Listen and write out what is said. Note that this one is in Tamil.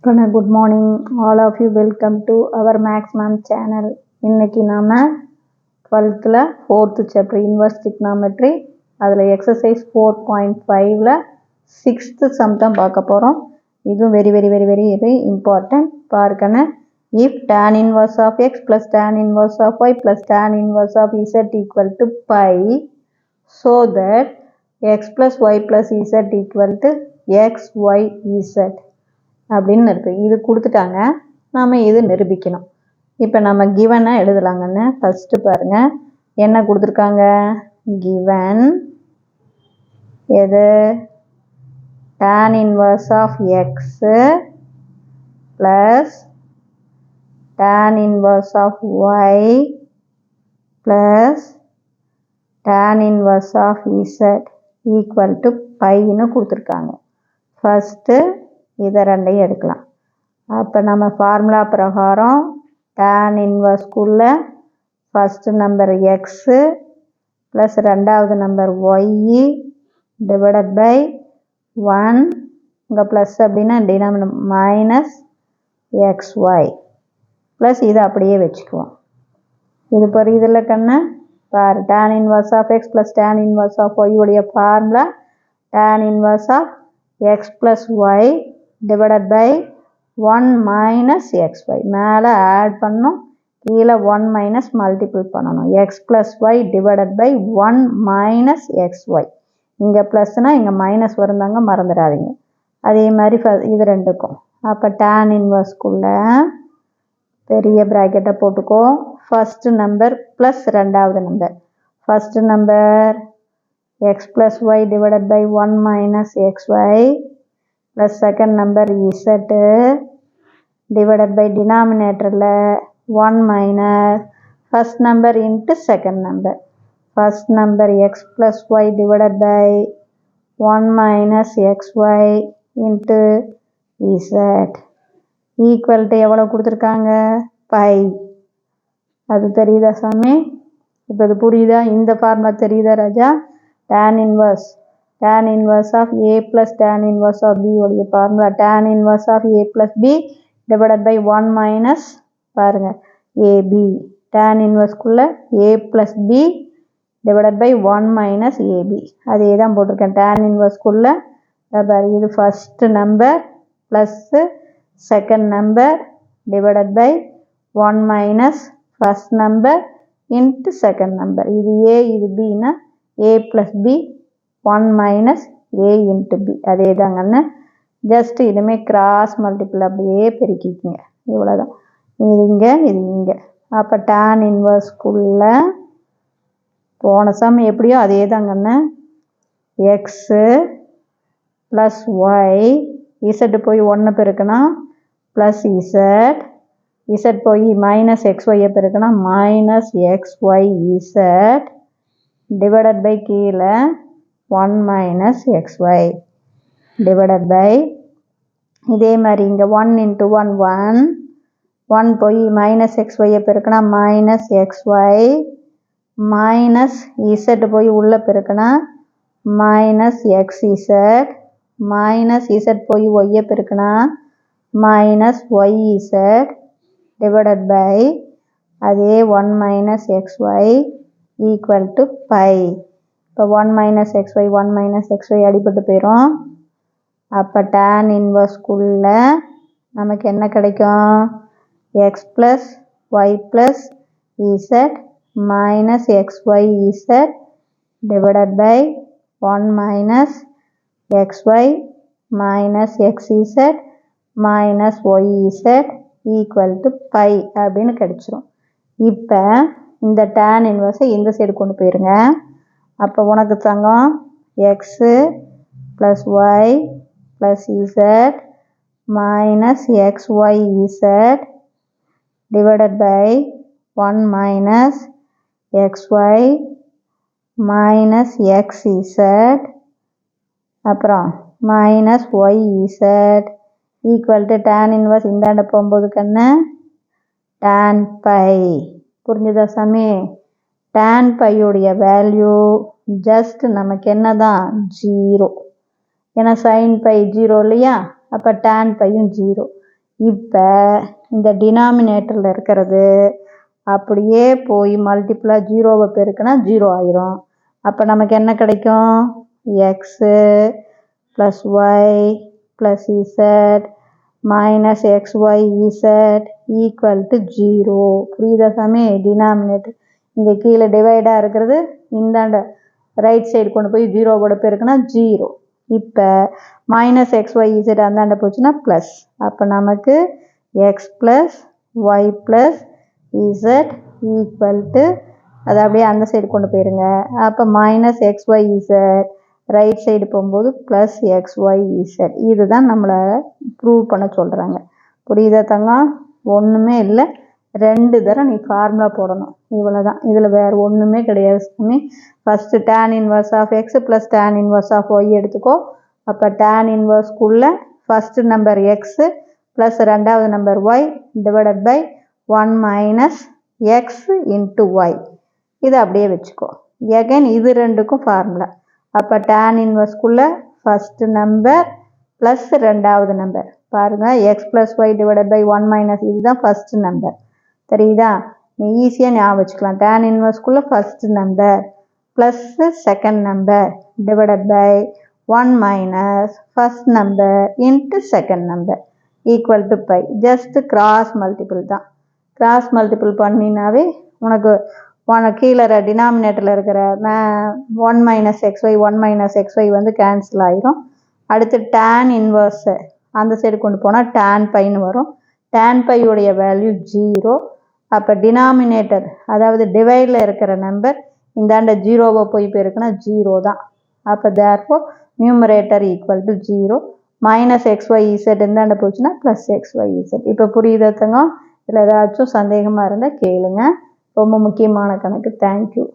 Good morning, all of you. Welcome to our Max Ma'am channel. இன்னைக்கு நாம 12th 4th chapter inverse trigonometry அதில் exercise 4.5ல 6th sum தான் பார்க்க போகிறோம். இதுவும் very important. பார்க்கன if tan inverse of x plus tan inverse of y plus tan inverse of z equal to pi, so that x plus y plus z equal to x, y, z அப்படின்னு இருக்கு. இது கொடுத்துட்டாங்க, நாம் இது நிரூபிக்கணும். இப்போ நம்ம கிவனை எழுதலாங்கன்னு ஃபஸ்ட்டு பாருங்க என்ன கொடுத்துருக்காங்க. கிவன் எது tan inverse of x plus tan inverse of y plus tan inverse of z equal to பைன்னு கொடுத்துருக்காங்க. ஃபஸ்ட்டு இதை ரெண்டையும் எடுக்கலாம். அப்போ நம்ம ஃபார்முலா பிரகாரம் tan இன்வர்ஸ்குள்ள ஃபஸ்ட்டு நம்பர் எக்ஸு ப்ளஸ் ரெண்டாவது நம்பர் ஒய்இ டிவைடட் பை 1, இங்கே ப்ளஸ் அப்படின்னா டினாமினேட்டர் மைனஸ் எக்ஸ்ஒய் ப்ளஸ் இதை அப்படியே வச்சுக்குவோம். இது புரியுதில்ல கண்ணு பாரு. tan inverse of x plus tan inverse of y உடைய formula tan inverse of x plus y divided by 1 minus xy. மேலே ஆட் பண்ணணும், கீழே 1 மைனஸ் மல்டிபிள் பண்ணணும். X plus y divided by 1 minus xy. இங்கே ப்ளஸ்னா இங்கே மைனஸ் வருந்தாங்க, மறந்துடாதீங்க. அதே மாதிரி இது ரெண்டுக்கும். அப்போ tan இன்வர்ஸ்குள்ள பெரிய ப்ராக்கெட்டை போட்டுக்கோ. ஃபஸ்ட்டு நம்பர் ப்ளஸ் ரெண்டாவது number. First number x plus y divided by 1 minus xy plus second number z divided by denominator 1 minus first number into second number. First number x plus y divided by 1 minus xy into z equal to எவ்வளோ கொடுத்துருக்காங்க, பை. அது தெரியுதா சாமி? இப்போ இது புரியுதா? இந்த ஃபார்முலா தெரியுதா ராஜா? tan inverse of a plus tan inverse of b உடைய formula tan inverse of a plus b divided by 1 minus பாருங்க ab. tan inverseக்குள்ள a plus b divided by 1 minus ab. அதே தான் போட்டிருக்கேன். tan inverseக்குள்ள பாரு, இது first number plus second number divided by 1 minus first number into second number. இது a இது bனா a plus b 1 minus a into b. அதே தாங்கன்னு ஜஸ்ட் இதுமே கிராஸ் மல்டிபிள் அப்படியே பெருக்கிக்குங்க. இவ்வளோதான். இது இங்கே இது இங்கே. அப்போ tan இன்வர்ஸ்குள்ள போன சம் எப்படியோ அதே தாங்கன்னு எக்ஸு ப்ளஸ் ஒய் இசட் போய் 1 பெருக்குனா ப்ளஸ் இசட் போய் மைனஸ் எக்ஸ்ஒய்யை பெருக்குனா minus XY z divided by கீழே 1 minus xy divided by இதே மாதிரி இங்கே 1 into 1 போய் மைனஸ் xyயை பெருக்கினா மைனஸ் xy மைனஸ் z போய் உள்ளே பெருக்கினா மைனஸ் xz மைனஸ் z போய் ஒய்யை பெருக்கினா மைனஸ் yz divided by அதே 1 minus xy equal to by. இப்போ 1 minus xy அடிபட்டு போயிடும். அப்போ tan இன்வர்ஸ்குள்ள நமக்கு என்ன கிடைக்கும், x plus y plus z minus xyz divided by 1 minus xy minus xz minus yz equal to by அப்படின்னு கிடைச்சிரும். இப்போ இந்த tan இன்வர்ஸை இந்த சைடு கொண்டு போயிருங்க. அப்போ உனக்கு தங்கம் x plus y plus z minus XY z divided by 1 minus x y minus x z அப்புறம் minus y z equal to tan inverse இந்தாண்ட போகும்போது கண்ணு tan பை. புரிஞ்சுதா சாமி? tan பையுடைய வேல்யூ ஜஸ்ட் நமக்கு என்ன தான், 0. ஏன்னா சைன் பை 0 இல்லையா? அப்போ tan பையும் 0. இப்போ இந்த டினாமினேட்டரில் இருக்கிறது அப்படியே போய் மல்டிப்புளாக ஜீரோவை பெருக்குனா 0 ஆயிரும். அப்போ நமக்கு என்ன கிடைக்கும்? X plus y plus z minus XY z equal to 0. புரியுதா சாமி? டினாமினேட்டர் இங்கே கீழே டிவைடாக இருக்கிறது இந்தாண்ட ரைட் சைடு கொண்டு போய் ஜீரோவோட பெருக்குனா 0. இப்போ மைனஸ் எக்ஸ்ஒய் இசட் அந்தாண்ட போச்சுன்னா ப்ளஸ். அப்போ நமக்கு x plus y plus z equal to அதை அப்படியே அந்த சைடு கொண்டு போயிருங்க. அப்போ minus XY z right side போகும்போது ப்ளஸ் எக்ஸ்ஒய் இசட். இதுதான் நம்மளை ப்ரூவ் பண்ண சொல்கிறாங்க. புரியுதா தங்கம்? ஒன்றுமே இல்லை, 2 தடவை நீ ஃபார்முலா போடணும், இவ்வளோதான். இதில் வேறு ஒன்றுமே கிடையாது சாமி. First tan inverse of x plus tan inverse of y எடுத்துக்கோ. அப்போ tan இன்வர்ஸ்க்குள்ளே ஃபஸ்ட்டு நம்பர் எக்ஸு ப்ளஸ் ரெண்டாவது number y divided by 1 minus x into y. இதை அப்படியே வச்சுக்கோ. எகைன் இது ரெண்டுக்கும் ஃபார்முலா. அப்போ tan இன்வர்ஸ்க்குள்ளே ஃபஸ்ட்டு நம்பர் ப்ளஸ் ரெண்டாவது நம்பர் பாருங்கள், x plus y divided by 1 minus இதுதான் ஃபஸ்ட்டு நம்பர். தெரியுதா? நீ ஈஸியாக ஞாபகம் வச்சுக்கலாம். tan இன்வர்ஸ்க்குள்ளே first number plus second number divided by 1 minus first number into second number equal to by. Just cross multiple தான். கிராஸ் மல்டிபிள் பண்ணினாவே உனக்கு கீழே டினாமினேட்டரில் இருக்கிற 1 மைனஸ் எக்ஸ்ஒய் 1 மைனஸ் எக்ஸ்ஒய் வந்து கேன்சல் ஆயிரும். அடுத்து tan இன்வர்ஸை அந்த சைடு கொண்டு போனால் tan பைன்னு வரும். tan பையுடைய வேல்யூ 0. அப்போ டினாமினேட்டர் அதாவது டிவைடில் இருக்கிற நம்பர் இந்தாண்ட ஜீரோவை போய் பெருக்குனா 0 தான். அப்போ therefore numerator equal to 0. Minus XY Z இந்தாண்ட போச்சுன்னா ப்ளஸ் எக்ஸ்ஒய் இசட். இப்போ புரியுதாங்க? இதில் ஏதாச்சும் சந்தேகமாக இருந்தால் கேளுங்க. ரொம்ப முக்கியமான கணக்கு. தேங்க்யூ.